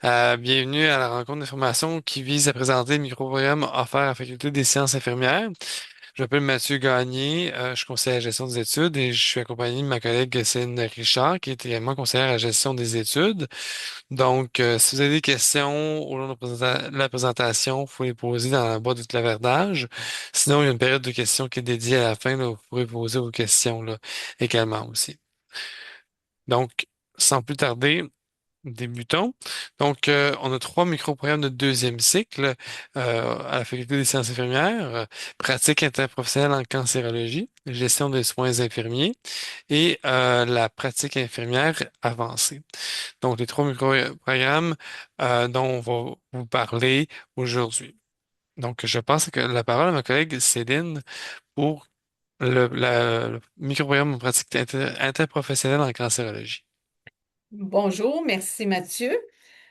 Bienvenue à la rencontre d'information qui vise à présenter le microprogramme offert à la Faculté des sciences infirmières. Je m'appelle Mathieu Gagné, je suis conseiller à la gestion des études et je suis accompagné de ma collègue Céline Richard, qui est également conseillère à la gestion des études. Donc, si vous avez des questions au long de la présentation, vous pouvez les poser dans la boîte de clavardage. Sinon, il y a une période de questions qui est dédiée à la fin, là, vous pourrez poser vos questions là, également aussi. Donc, sans plus tarder, débutons. Donc, on a trois micro-programmes de deuxième cycle à la Faculté des sciences infirmières, pratique interprofessionnelle en cancérologie, gestion des soins infirmiers et la pratique infirmière avancée. Donc, les trois micro-programmes dont on va vous parler aujourd'hui. Donc, je passe la parole à ma collègue Céline pour le micro-programme en pratique interprofessionnelle en cancérologie. Bonjour, merci Mathieu.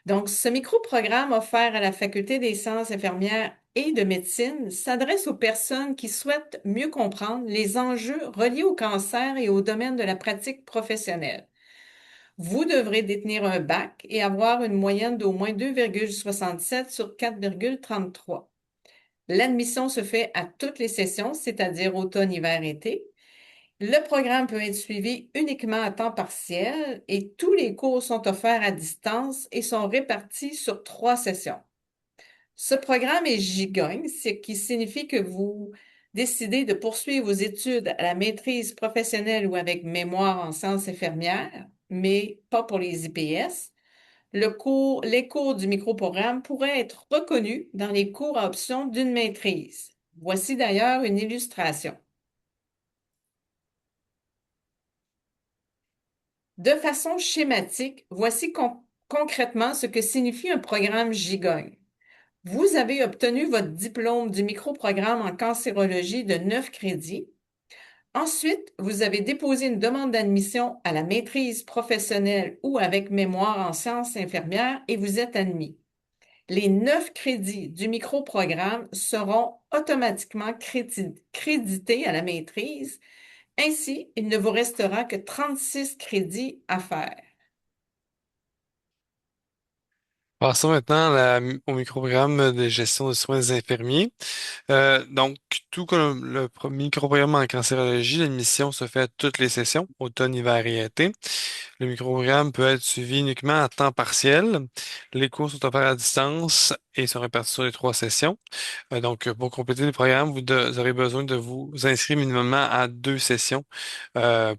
Donc, ce micro-programme offert à la Faculté des sciences infirmières et de médecine s'adresse aux personnes qui souhaitent mieux comprendre les enjeux reliés au cancer et au domaine de la pratique professionnelle. Vous devrez détenir un bac et avoir une moyenne d'au moins 2,67 sur 4,33. L'admission se fait à toutes les sessions, c'est-à-dire automne, hiver, été. Le programme peut être suivi uniquement à temps partiel et tous les cours sont offerts à distance et sont répartis sur 3 sessions. Ce programme est gigogne, ce qui signifie que vous décidez de poursuivre vos études à la maîtrise professionnelle ou avec mémoire en sciences infirmières, mais pas pour les IPS. Les cours du microprogramme pourraient être reconnus dans les cours à option d'une maîtrise. Voici d'ailleurs une illustration. De façon schématique, voici concrètement ce que signifie un programme Gigogne. Vous avez obtenu votre diplôme du microprogramme en cancérologie de 9 crédits. Ensuite, vous avez déposé une demande d'admission à la maîtrise professionnelle ou avec mémoire en sciences infirmières et vous êtes admis. Les 9 crédits du microprogramme seront automatiquement crédités à la maîtrise. Ainsi, il ne vous restera que 36 crédits à faire. Passons maintenant au microprogramme de gestion de soins des infirmiers. Donc, tout comme le microprogramme en cancérologie, l'admission se fait à toutes les sessions, automne, hiver et été. Le microprogramme peut être suivi uniquement à temps partiel. Les cours sont offerts à distance et sont répartis sur les 3 sessions. Donc, pour compléter le programme, vous aurez besoin de vous inscrire minimum à 2 sessions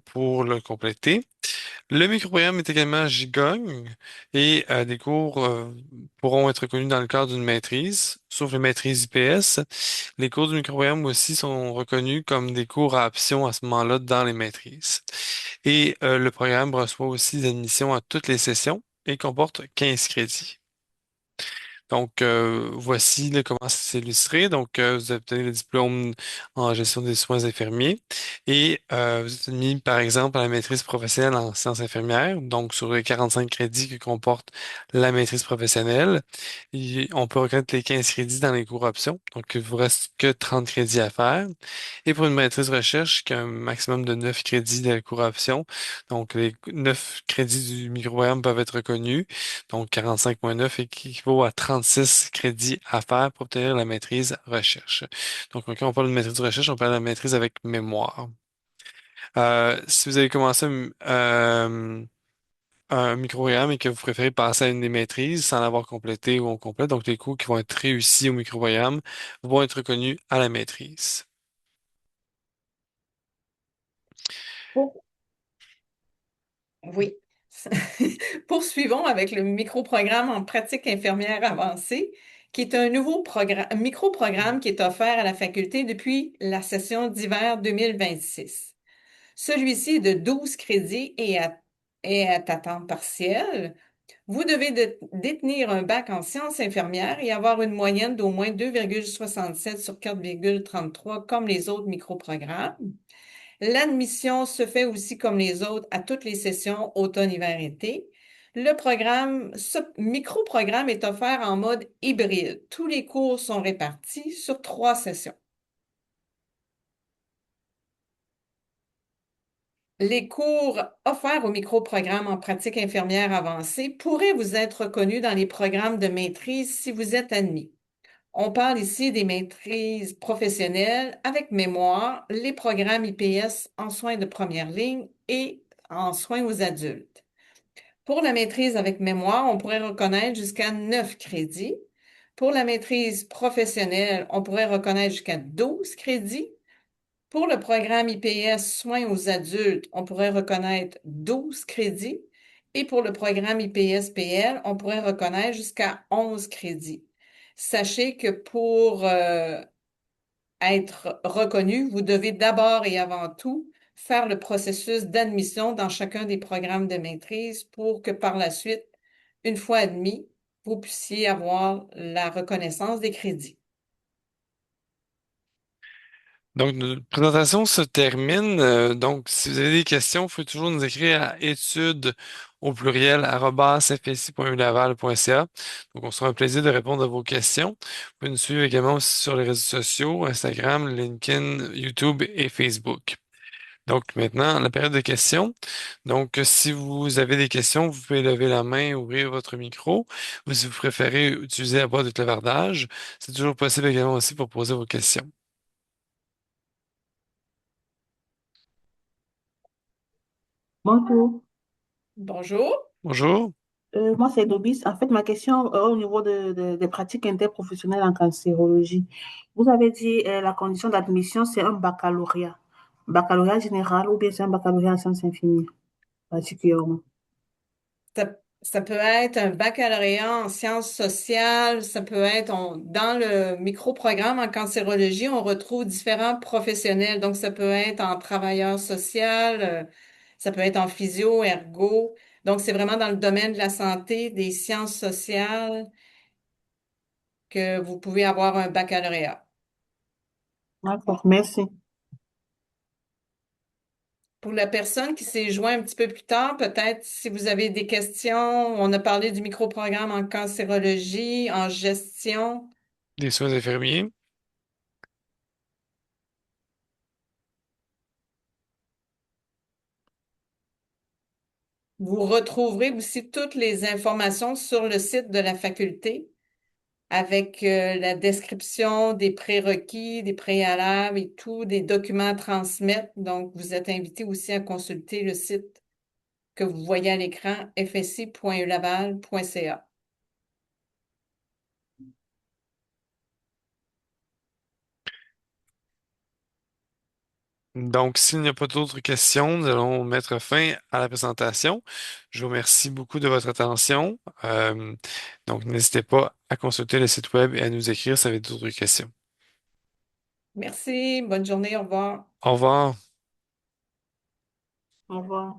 pour le compléter. Le microprogramme est également gigogne et des cours pourront être reconnus dans le cadre d'une maîtrise, sauf les maîtrises IPS. Les cours du microprogramme aussi sont reconnus comme des cours à option à ce moment-là dans les maîtrises. Et le programme reçoit aussi des admissions à toutes les sessions et comporte 15 crédits. Donc, voici là, comment c'est illustré. Donc, vous obtenez le diplôme en gestion des soins infirmiers et vous êtes admis, par exemple, à la maîtrise professionnelle en sciences infirmières. Donc, sur les 45 crédits que comporte la maîtrise professionnelle, on peut reconnaître les 15 crédits dans les cours options. Donc, il vous reste que 30 crédits à faire. Et pour une maîtrise recherche, qui a un maximum de 9 crédits de cours options. Donc, les 9 crédits du microprogramme peuvent être reconnus. Donc, 45,9 équivaut à 36 crédits à faire pour obtenir la maîtrise recherche. Donc, quand on parle de maîtrise de recherche, on parle de la maîtrise avec mémoire. Si vous avez commencé un microprogramme et que vous préférez passer à une des maîtrises sans l'avoir complété ou on complète, donc les cours qui vont être réussis au microprogramme vont être reconnus à la maîtrise. Pour- Oui. Poursuivons avec le microprogramme en pratique infirmière avancée, qui est un nouveau microprogramme qui est offert à la faculté depuis la session d'hiver 2026. Celui-ci est de 12 crédits et à temps partiel. Vous devez détenir un bac en sciences infirmières et avoir une moyenne d'au moins 2,67 sur 4,33 comme les autres microprogrammes. L'admission se fait aussi comme les autres à toutes les sessions automne, hiver, été. Ce micro-programme est offert en mode hybride. Tous les cours sont répartis sur 3 sessions. Les cours offerts au microprogramme en pratique infirmière avancée pourraient vous être reconnus dans les programmes de maîtrise si vous êtes admis. On parle ici des maîtrises professionnelles avec mémoire, les programmes IPS en soins de première ligne et en soins aux adultes. Pour la maîtrise avec mémoire, on pourrait reconnaître jusqu'à 9 crédits. Pour la maîtrise professionnelle, on pourrait reconnaître jusqu'à 12 crédits. Pour le programme IPS soins aux adultes, on pourrait reconnaître 12 crédits. Et pour le programme IPS-PL, on pourrait reconnaître jusqu'à 11 crédits. Sachez que pour être reconnu, vous devez d'abord et avant tout faire le processus d'admission dans chacun des programmes de maîtrise pour que par la suite, une fois admis, vous puissiez avoir la reconnaissance des crédits. Donc, notre présentation se termine. Donc, si vous avez des questions, vous pouvez toujours nous écrire à études au pluriel @fsi.ulaval.ca. Donc, on sera un plaisir de répondre à vos questions. Vous pouvez nous suivre également aussi sur les réseaux sociaux, Instagram, LinkedIn, YouTube et Facebook. Donc, maintenant, la période de questions. Donc, si vous avez des questions, vous pouvez lever la main, ouvrir votre micro, ou si vous préférez utiliser la boîte de clavardage, c'est toujours possible également aussi pour poser vos questions. Bonjour. Bonjour. Bonjour. Moi, c'est Dobis. En fait, ma question au niveau des pratiques interprofessionnelles en cancérologie. Vous avez dit la condition d'admission, c'est un baccalauréat. Baccalauréat général ou bien c'est un baccalauréat en sciences infirmières, particulièrement. Ça peut être un baccalauréat en sciences sociales, ça peut être dans le microprogramme en cancérologie, on retrouve différents professionnels. Donc, ça peut être en travailleur social, ça peut être en physio, ergo. Donc, c'est vraiment dans le domaine de la santé, des sciences sociales que vous pouvez avoir un baccalauréat. D'accord, merci. Pour la personne qui s'est joint un petit peu plus tard, peut-être si vous avez des questions, on a parlé du microprogramme en cancérologie, en gestion. Des soins infirmiers. Vous retrouverez aussi toutes les informations sur le site de la faculté avec la description des prérequis, des préalables et tout, des documents à transmettre. Donc, vous êtes invité aussi à consulter le site que vous voyez à l'écran, fsi.ulaval.ca. Donc, s'il n'y a pas d'autres questions, nous allons mettre fin à la présentation. Je vous remercie beaucoup de votre attention. Donc, n'hésitez pas à consulter le site web et à nous écrire si vous avez d'autres questions. Merci, bonne journée, au revoir. Au revoir. Au revoir.